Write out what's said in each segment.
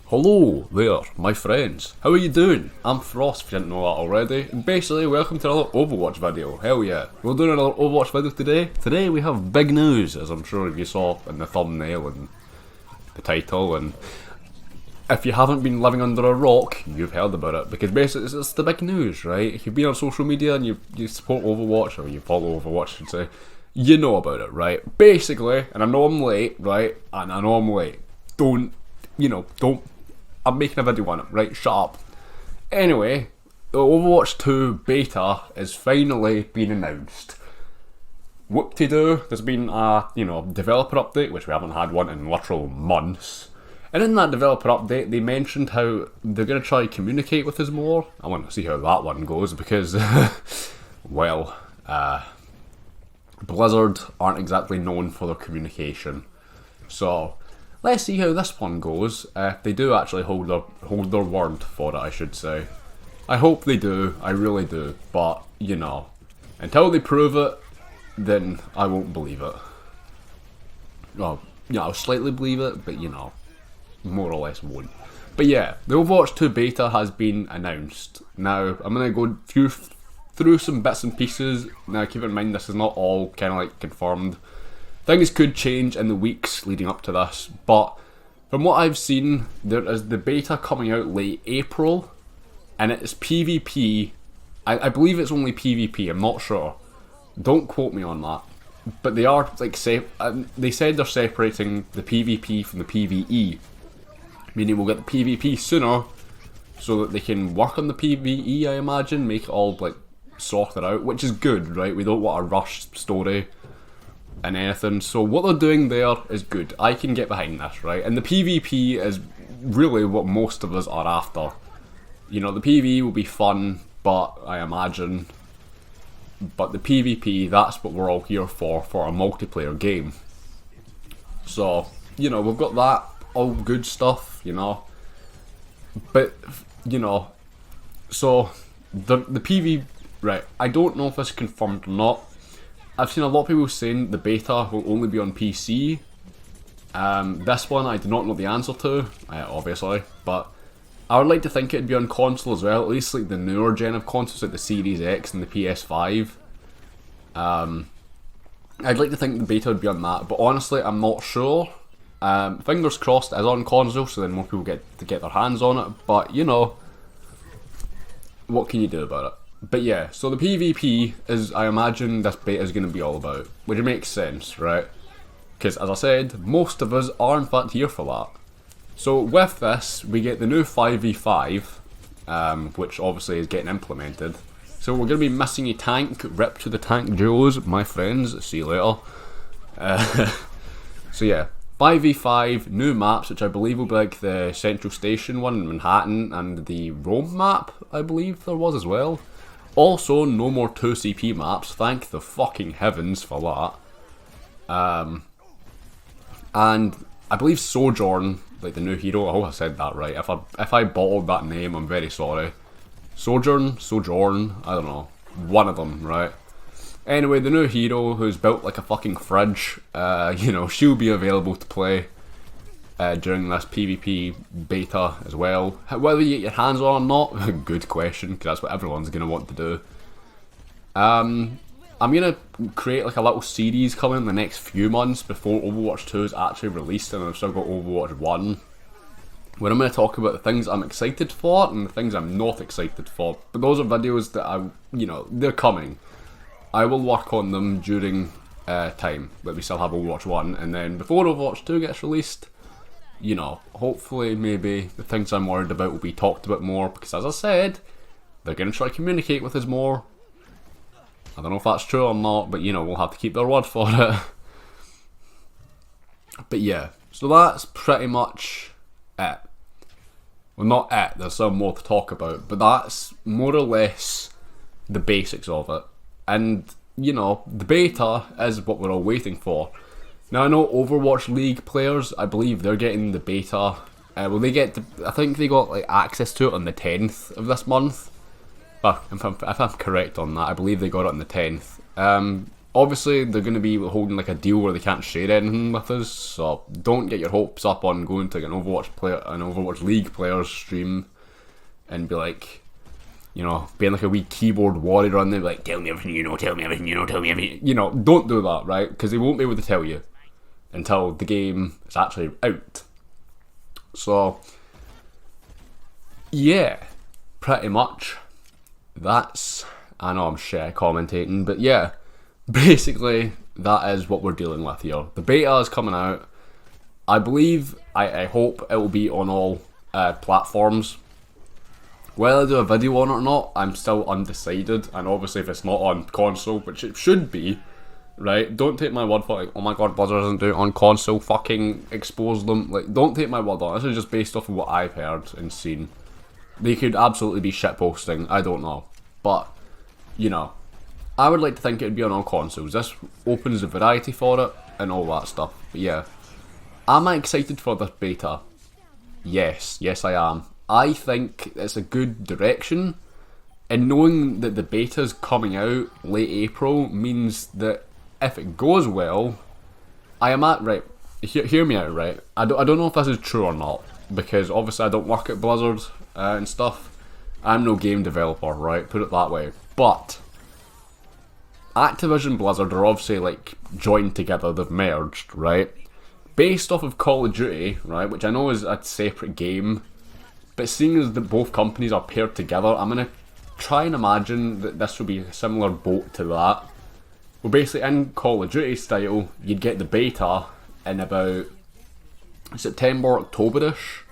Hello there, my friends. How are you doing? I'm Frost, if you didn't know that already. And basically, welcome to another Overwatch video. Hell yeah. We're doing another Overwatch video today. Today we have big news, as I'm sure you saw in the thumbnail and the title. And if you haven't been living under a rock, you've heard about it. Because basically, it's the big news, right? If you've been on social media and you support Overwatch, or you follow Overwatch, I should say, you know about it, right? Basically, and I know I'm late, right? And I know I'm late. Don't. I'm making a video on it, right? Shut up. Anyway, the Overwatch 2 beta is finally been announced. Whoop-de-doo, there's been a, developer update, which we haven't had one in literal months. And in that developer update, they mentioned how they're going to try to communicate with us more. I want to see how that one goes, because, well, Blizzard aren't exactly known for their communication. So let's see how this one goes. If they do actually hold their word for it, I should say. I hope they do. I really do. But until they prove it, then I won't believe it. Well, I'll slightly believe it, but more or less won't. But yeah, the Overwatch 2 beta has been announced. Now I'm gonna go through some bits and pieces. Now keep in mind this is not all kind of like confirmed. Things could change in the weeks leading up to this, but from what I've seen, there is the beta coming out late April, and it's PvP. I believe it's only PvP, I'm not sure. Don't quote me on that. But they are, they said they're separating the PvP from the PvE. Meaning we'll get the PvP sooner, so that they can work on the PvE, I imagine, make it all, sorted out, which is good, right? We don't want a rushed story and anything, so what they're doing there is good. I can get behind this, right? And the PvP is really what most of us are after. The PvE will be fun, but I imagine, but the PvP, that's what we're all here for a multiplayer game. So, we've got that, all good stuff, but, so, the PvP, right, I don't know if this is confirmed or not. I've seen a lot of people saying the beta will only be on PC. This one I do not know the answer to, obviously, but I would like to think it'd be on console as well, at least like the newer gen of consoles, like the Series X and the PS5. I'd like to think the beta would be on that, but honestly I'm not sure. Fingers crossed it is on console, so then more people get to get their hands on it, but what can you do about it? But yeah, so the PvP is, I imagine, this beta is going to be all about, which makes sense, right? Because as I said, most of us are in fact here for that. So with this, we get the new 5v5, which obviously is getting implemented. So we're going to be missing a tank, rip to the tank duos, my friends, see you later. So yeah, 5v5, new maps, which I believe will be like the Central Station one in Manhattan, and the Rome map, I believe there was as well. Also, no more 2CP maps, thank the fucking heavens for that. And I believe Sojourn, like the new hero, I hope I said that right. If I bottled that name, I'm very sorry. Sojourn, I don't know, one of them, right? Anyway, the new hero, who's built like a fucking fridge, she'll be available to play during this PvP beta as well. Whether you get your hands on or not, good question, because that's what everyone's going to want to do. I'm going to create like a little series coming in the next few months before Overwatch 2 is actually released, and I've still got Overwatch 1, where I'm going to talk about the things I'm excited for and the things I'm not excited for. But those are videos that they're coming. I will work on them during time that we still have Overwatch 1, and then before Overwatch 2 gets released, hopefully maybe the things I'm worried about will be talked about more, because as I said, they're going to try to communicate with us more. I don't know if that's true or not, but we'll have to keep their word for it. But yeah, so that's pretty much it. Well, not it, there's some more to talk about, but that's more or less the basics of it. And, the beta is what we're all waiting for. Now, I know Overwatch League players, I believe they're getting the beta. I think they got access to it on the 10th of this month. But if I'm correct on that, I believe they got it on the 10th. Obviously, they're going to be holding like a deal where they can't share anything with us, so don't get your hopes up on going to like an Overwatch League player's stream and be like, you know, being like a wee keyboard warrior on there, like, tell me everything you know, tell me everything you know, tell me everything. You know, don't do that, right? Because they won't be able to tell you until the game is actually out. So, yeah, pretty much. That's, I know I'm shit commentating, but yeah. Basically, that is what we're dealing with here. The beta is coming out. I believe, I hope it will be on all platforms. Whether I do a video on it or not, I'm still undecided. And obviously, if it's not on console, which it should be, right? Don't take my word for it. Like, oh my god, Blizzard doesn't do it on console. Fucking expose them. Like, don't take my word on it. This is just based off of what I've heard and seen. They could absolutely be shitposting. I don't know, but you know. I would like to think it would be on all consoles. This opens the variety for it and all that stuff. But yeah, am I excited for this beta? Yes I am. I think it's a good direction, and knowing that the beta's coming out late April means that if it goes well, I am at, right, hear me out, right, I don't know if this is true or not, because obviously I don't work at Blizzard and stuff. I'm no game developer, right, put it that way, but Activision Blizzard are obviously like joined together, they've merged, right? Based off of Call of Duty, right, which I know is a separate game, but seeing as that both companies are paired together, I'm going to try and imagine that this will be a similar boat to that. Well, basically in Call of Duty style, you'd get the beta in about September, October-ish.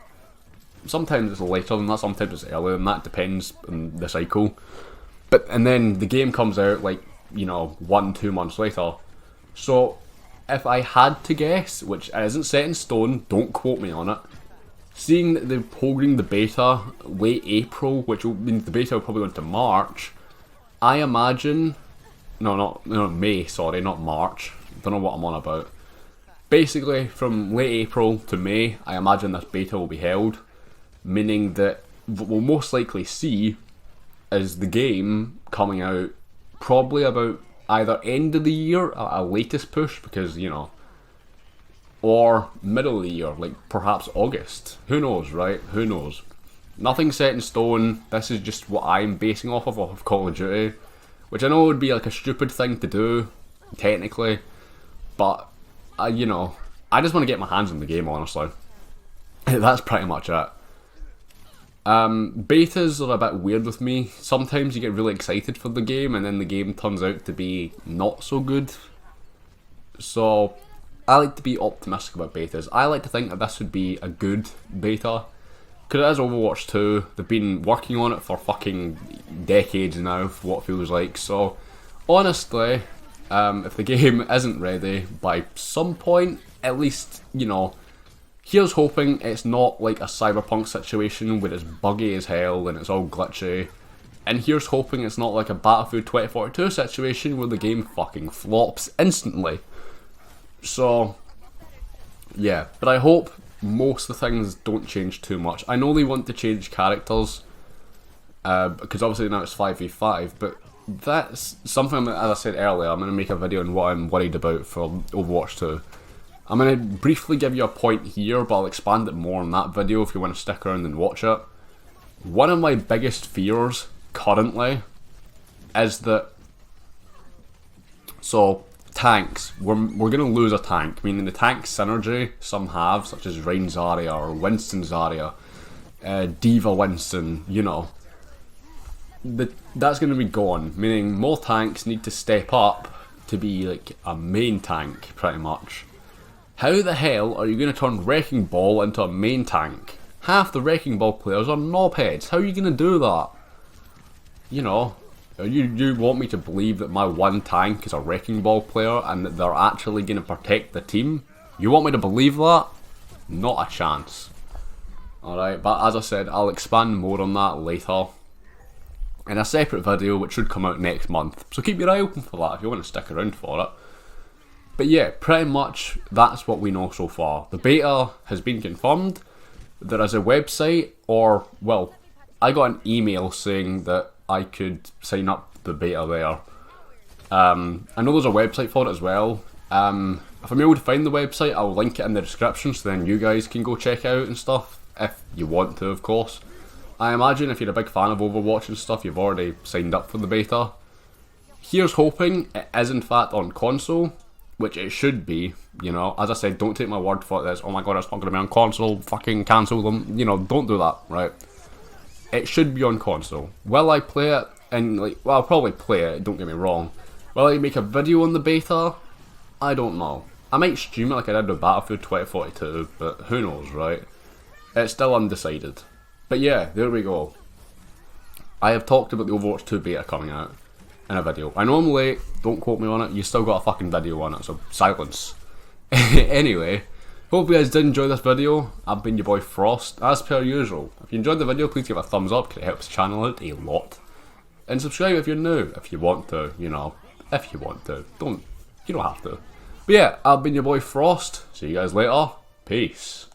Sometimes it's later than that, sometimes it's earlier than that, depends on the cycle. And then the game comes out like, you know, 1-2 months later. So if I had to guess, which isn't set in stone, don't quote me on it, seeing that they're holding the beta late April, which means the beta will probably go into March, I imagine, no, May, sorry, not March, don't know what I'm on about. Basically, from late April to May, I imagine this beta will be held, meaning that what we'll most likely see is the game coming out probably about either end of the year, a latest push, because, you know, or middle of the year, like perhaps August. Who knows, right? Who knows? Nothing set in stone. This is just what I'm basing off of Call of Duty, which I know would be like a stupid thing to do, technically, but, you know, I just want to get my hands on the game, honestly. That's pretty much it. Betas are a bit weird with me. Sometimes you get really excited for the game and then the game turns out to be not so good. So I like to be optimistic about betas. I like to think that this would be a good beta. Because it is Overwatch 2. They've been working on it for fucking decades now, for what it feels like. So honestly, if the game isn't ready by some point, at least, you know, here's hoping it's not like a Cyberpunk situation where it's buggy as hell and it's all glitchy. And here's hoping it's not like a Battlefield 2042 situation where the game fucking flops instantly. So, yeah. But I hope most of the things don't change too much. I know they want to change characters, because obviously now it's 5v5, but that's something, as I said earlier, I'm going to make a video on what I'm worried about for Overwatch 2. I'm going to briefly give you a point here, but I'll expand it more in that video if you want to stick around and watch it. One of my biggest fears currently is that, so tanks, we're going to lose a tank, meaning the tank synergy some have, such as Reign Zarya or Winston Zarya, Diva Winston, you know, that's going to be gone, meaning more tanks need to step up to be like a main tank, pretty much. How the hell are you going to turn Wrecking Ball into a main tank? Half the Wrecking Ball players are knobheads. How are you going to do that? You know, you want me to believe that my one tank is a Wrecking Ball player and that they're actually going to protect the team? You want me to believe that? Not a chance. Alright, but as I said, I'll expand more on that later in a separate video which should come out next month. So keep your eye open for that if you want to stick around for it. But yeah, pretty much that's what we know so far. The beta has been confirmed. There is a website, or, well, I got an email saying that I could sign up the beta there. I know there's a website for it as well. If I'm able to find the website, I'll link it in the description so then you guys can go check it out and stuff, if you want to, of course. I imagine if you're a big fan of Overwatch and stuff, you've already signed up for the beta. Here's hoping it is in fact on console, which it should be, you know. As I said, don't take my word for this, oh my god, it's not going to be on console, fucking cancel them, you know, don't do that, right? It should be on console. Will I play it? And like, well, I'll probably play it, don't get me wrong. Will I make a video on the beta? I don't know. I might stream it like I did with Battlefield 2042, but who knows, right? It's still undecided. But yeah, there we go. I have talked about the Overwatch 2 beta coming out in a video. I know I'm late, don't quote me on it, you still got a fucking video on it, so silence. Anyway, hope you guys did enjoy this video. I've been your boy Frost, as per usual. If you enjoyed the video, please give it a thumbs up, because it helps the channel out a lot. And subscribe if you're new, if you want to, you know. If you want to. You don't have to. But yeah, I've been your boy Frost. See you guys later. Peace.